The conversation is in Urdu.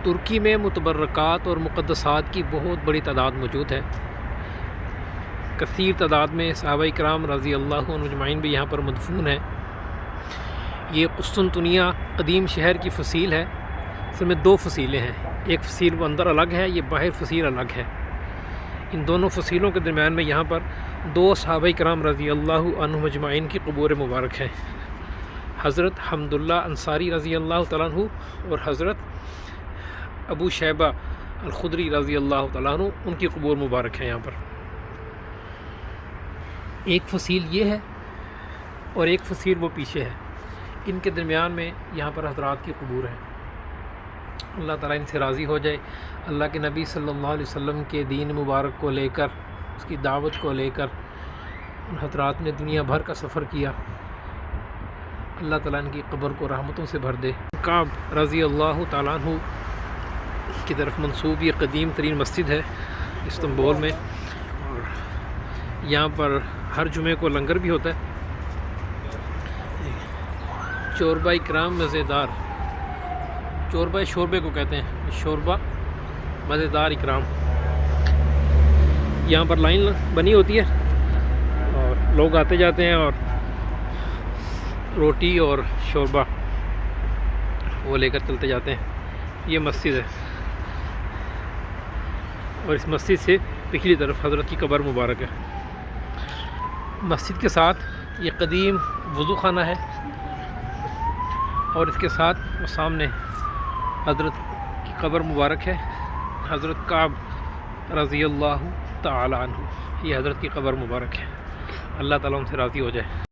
ترکی میں متبرکات اور مقدسات کی بہت بڑی تعداد موجود ہے۔ کثیر تعداد میں صحابہ کرام رضی اللہ عنہم اجمعین بھی یہاں پر مدفون ہیں۔ یہ قسطنطنیہ قدیم شہر کی فصیل ہے۔ اس میں دو فصیلیں ہیں، ایک فصیل وہ اندر الگ ہے، یہ باہر فصیل الگ ہے۔ ان دونوں فصیلوں کے درمیان میں یہاں پر دو صحابہ کرام رضی اللہ عنہم اجمعین کی قبور مبارک ہیں، حضرت حمداللہ انصاری رضی اللہ تعالیٰ عنہ اور حضرت ابو شیبہ الخدری رضی اللہ تعالیٰ عنہ، ان کی قبور مبارک ہیں یہاں پر۔ ایک فصیل یہ ہے اور ایک فصیل وہ پیچھے ہے، ان کے درمیان میں یہاں پر حضرات کی قبور ہیں۔ اللہ تعالیٰ ان سے راضی ہو جائے۔ اللہ کے نبی صلی اللہ علیہ وسلم کے دین مبارک کو لے کر، اس کی دعوت کو لے کر ان حضرات نے دنیا بھر کا سفر کیا۔ اللہ تعالیٰ ان کی قبر کو رحمتوں سے بھر دے۔ کعب رضی اللہ تعالیٰ عنہ کی طرف منسوب یہ قدیم ترین مسجد ہے استنبول میں، اور یہاں پر ہر جمعے کو لنگر بھی ہوتا ہے۔ چوربہ اکرام مزیدار، چوربہ شوربے کو کہتے ہیں، شوربہ مزیدار اکرام۔ یہاں پر لائن بنی ہوتی ہے اور لوگ آتے جاتے ہیں اور روٹی اور شوربہ وہ لے کر چلتے جاتے ہیں۔ یہ مسجد ہے اور اس مسجد سے پچھلی طرف حضرت کی قبر مبارک ہے۔ مسجد کے ساتھ یہ قدیم وضو خانہ ہے اور اس کے ساتھ وہ سامنے حضرت کی قبر مبارک ہے، حضرت کعب رضی اللہ تعالی عنہ۔ یہ حضرت کی قبر مبارک ہے۔ اللہ تعالیٰ ان سے راضی ہو جائے۔